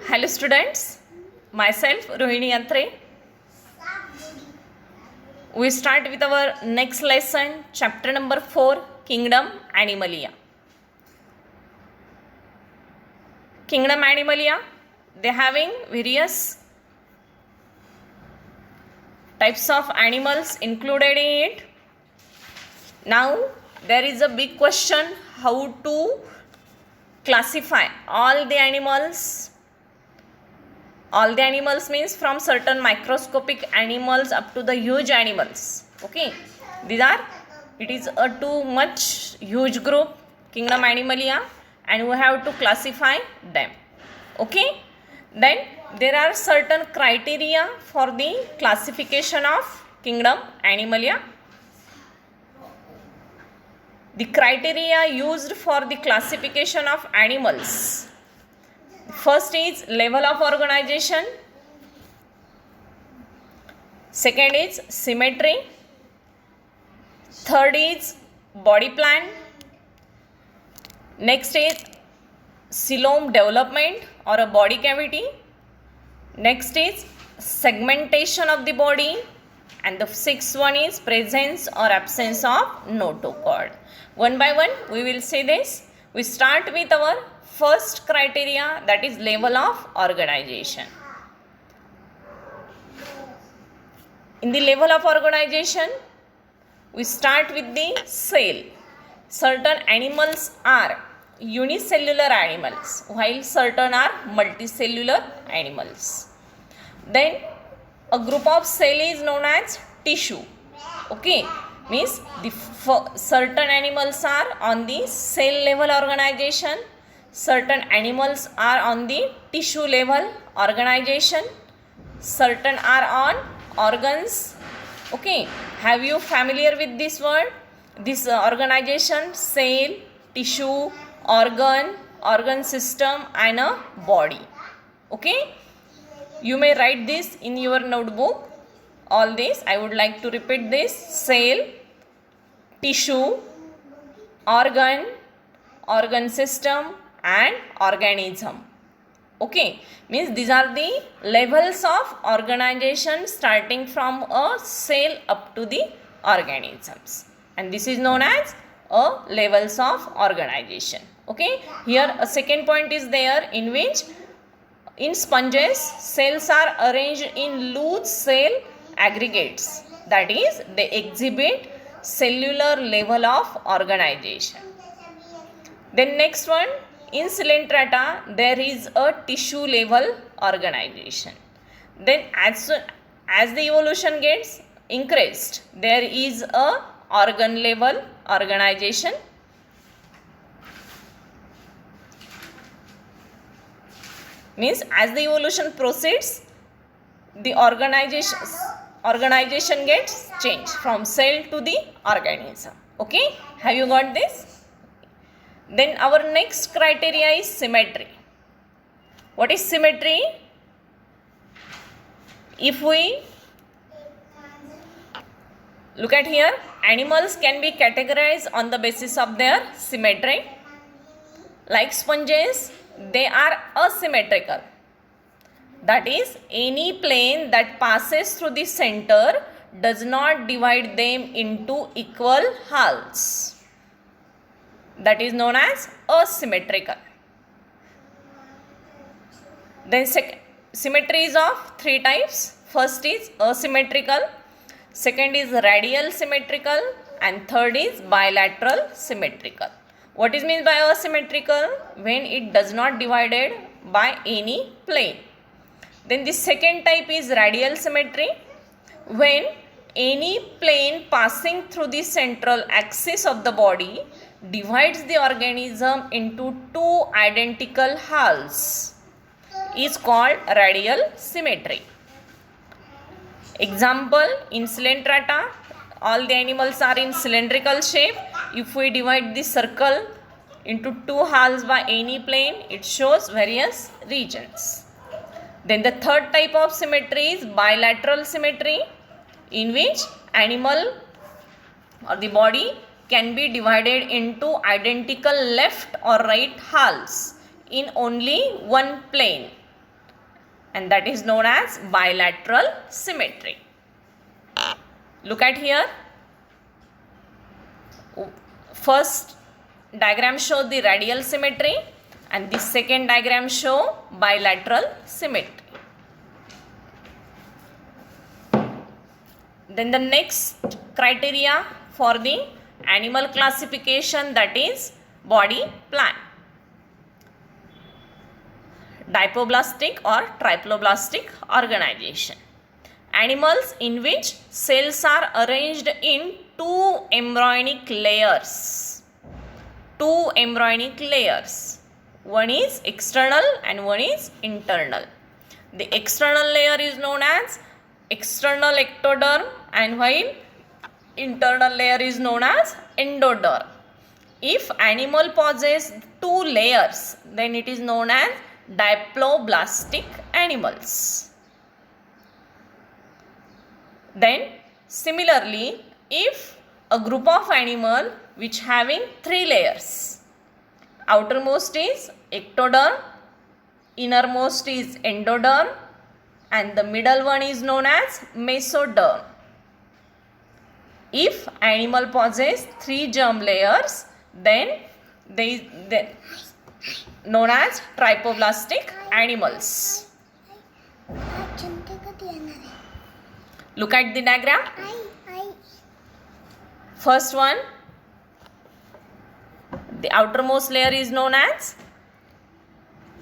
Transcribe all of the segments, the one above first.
Hello students, myself Rohini Atre. We start with our next lesson, chapter number 4, Kingdom Animalia. Kingdom Animalia, they having various types of animals included in it. Now there is a big question how to classify all the animals. All the animals means from certain microscopic animals up to the huge animals. Okay, it is a too much huge group, Kingdom Animalia, and we have to classify them. Okay, then there are certain criteria for the classification of Kingdom Animalia. The criteria used for the classification of animals. First is level of organization. Second is symmetry. Third is body plan. Next is coelom development or a body cavity. Next is segmentation of the body. And the sixth one is presence or absence of notochord. One by one we will say this. We start with our first criteria, that is level of organization. In the level of organization, we start with the cell. Certain animals are unicellular animals, while certain are multicellular animals. Then a group of cell is known as tissue. Okay, means the certain animals are on the cell level organization. Certain animals are on the tissue level organization. Certain are on organs. Okay, have you familiar with this word? This organization, cell, tissue, organ system and a body. Okay, you may write this in your notebook. All this I would like to repeat this: cell, tissue, organ system and organism. Okay, means these are the levels of organization starting from a cell up to the organisms, and this is known as levels of organization. Okay, here a second point is there, in which in sponges cells are arranged in loose cell aggregates, that is they exhibit cellular level of organization. Then next one, in Coelenterata there is a tissue level organization. Then as the evolution gets increased, there is a organ level organization. Means as the evolution proceeds, the organization gets changed from cell to the organism. Okay, have you got this? Then our next criteria is symmetry. What is symmetry? If we look at here, animals can be categorized on the basis of their symmetry. Like sponges, they are asymmetrical. That is, any plane that passes through the center does not divide them into equal halves. That is known as asymmetrical. Then symmetry is of three types. First is asymmetrical, second is radial symmetrical, and third is bilateral symmetrical. What is meant by asymmetrical? When it does not divided by any plane. Then the second type is radial symmetry, when any plane passing through the central axis of the body divides the organism into two identical halves, is called radial symmetry. Example, in Coelenterata, all the animals are in cylindrical shape. If we divide the circle into two halves by any plane, it shows various regions. Then the third type of symmetry is bilateral symmetry, in which animal or the body can be divided into identical left or right halves in only one plane. and that is known as bilateral symmetry. Look at here. First diagram show the radial symmetry and the second diagram show bilateral symmetry. Then the next criteria for the animal classification, that is body plan. Diploblastic or triploblastic organization. Animals in which cells are arranged in two embryonic layers. Two embryonic layers. One is external and one is internal. The external layer is known as external ectoderm, and while internal layer is known as endoderm. If animal possesses two layers, then it is known as diploblastic animals. Then similarly, if a group of animal which having three layers, outermost is ectoderm, innermost is endoderm, and the middle one is known as mesoderm. If animal possesses three germ layers, then they known as triploblastic animals. Look at the diagram. First one, the outermost layer is known as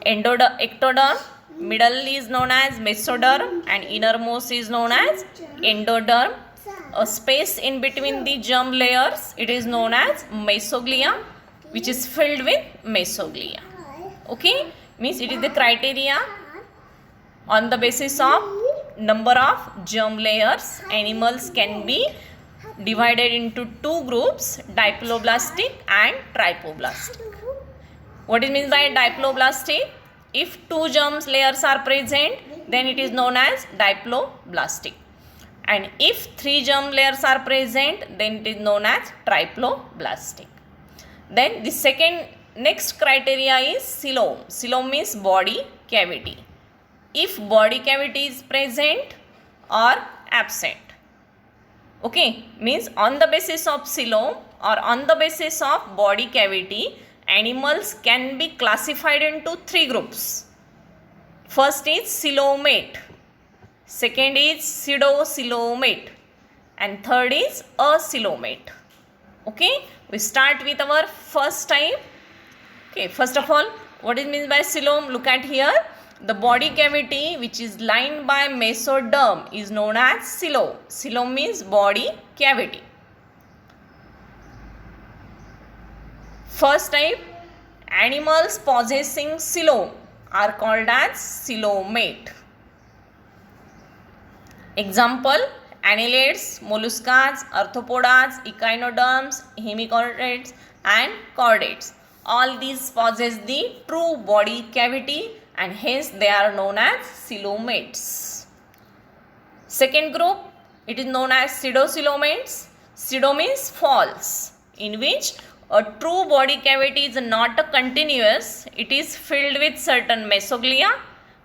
ectoderm, middle is known as mesoderm, and innermost is known as endoderm. A space in between the germ layers, it is known as mesoglia, which is filled with mesoglia. Okay, means it is the criteria on the basis of number of germ layers. Animals can be divided into two groups, diploblastic and triploblastic. What is meant by diploblastic? If two germ layers are present, then it is known as diploblastic. And if three germ layers are present, then it is known as triploblastic. Then the next criteria is coelom. Coelom means body cavity. If body cavity is present or absent. Okay, means on the basis of coelom or on the basis of body cavity, animals can be classified into three groups. First is coelomate, second is pseudocoelomate, and third is acoelomate. Okay, we start with our first type. Okay, first of all, what is meant by coelom? Look at here. The body cavity which is lined by mesoderm is known as coelom. Coelom means body cavity. First type, animals possessing coelom are called as coelomate. Example, annelids, molluscas, arthropods, echinoderms, hemichordates and chordates. All these possess the true body cavity and hence they are known as coelomates. Second group, it is known as pseudocoelomates. Pseudo means false, in which a true body cavity is not continuous. It is filled with certain mesoglia,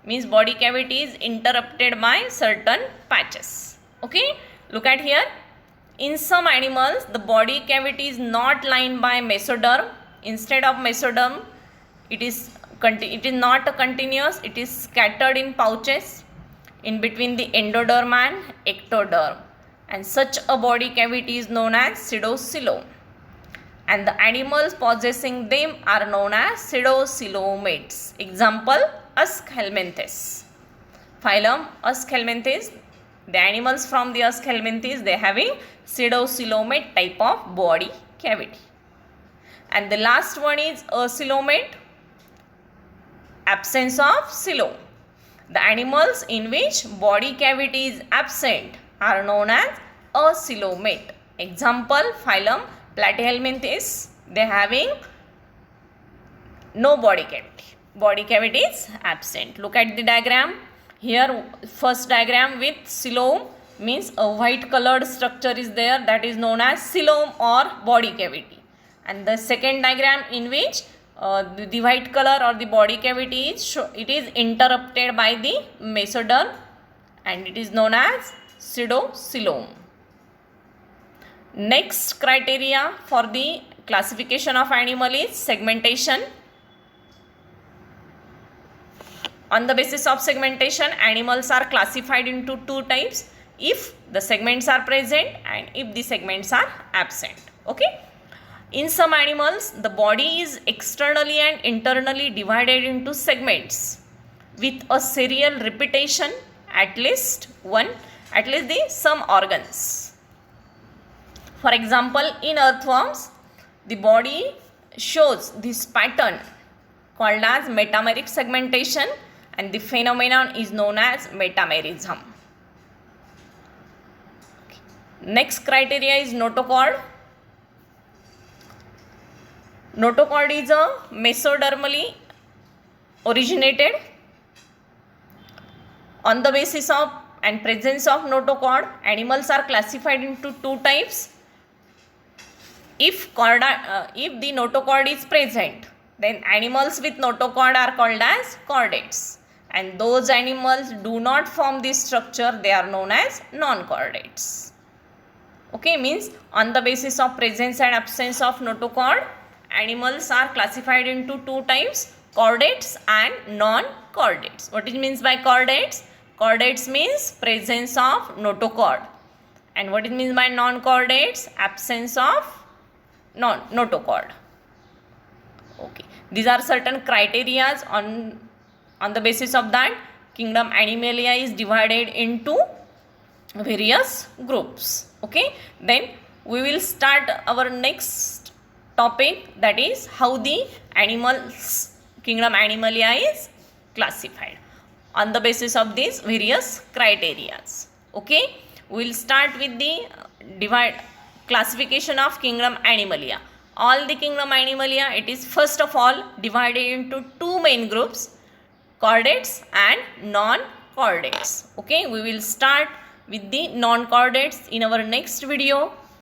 means body cavity is interrupted by certain patches. Okay, look at here. In some animals, the body cavity is not lined by mesoderm. Instead of mesoderm, it is not continuous. It is scattered in pouches in between the endoderm and ectoderm, and such a body cavity is known as pseudocoelom. And the animals possessing them are known as pseudocoelomates. Example, Aschelminthes. Phylum Aschelminthes. The animals from the Aschelminthes, they having pseudocoelomate type of body cavity. And the last one is acoelomate, absence of coelom. The animals in which body cavity is absent are known as acoelomate. Example, phylum Platyhelminthes. They having no body cavity. Body cavity is absent. Look at the diagram. Here first diagram with coelom means a white colored structure is there, that is known as coelom or body cavity. And the second diagram in which the white color or the body cavity is it is interrupted by the mesoderm and it is known as pseudocoelom. Next criteria for the classification of animal is segmentation. On the basis of segmentation, animals are classified into two types if the segments are present and if the segments are absent. Okay. In some animals, the body is externally and internally divided into segments with a serial repetition at least some organs. For example, in earthworms, the body shows this pattern called as metameric segmentation and the phenomenon is known as metamerism. Next criteria is notochord. Notochord is a mesodermally originated. On the basis of and presence of notochord, animals are classified into two types. If the notochord is present, then animals with notochord are called as chordates, and those animals do not form this structure, they are known as non-chordates. Okay, means on the basis of presence and absence of notochord, animals are classified into two types, chordates and non-chordates. What it means by chordates? Chordates means presence of notochord, and what it means by non-chordates? Absence of notochord. Okay, these are certain criteria. On the basis of that, kingdom Animalia is divided into various groups. Okay, then we will start our next topic, that is how the animals kingdom Animalia is classified on the basis of these various criteria. Okay, we will start with the classification of kingdom Animalia. All the kingdom Animalia, it is first of all divided into two main groups, chordates and non-chordates. Okay, we will start with the non-chordates in our next video.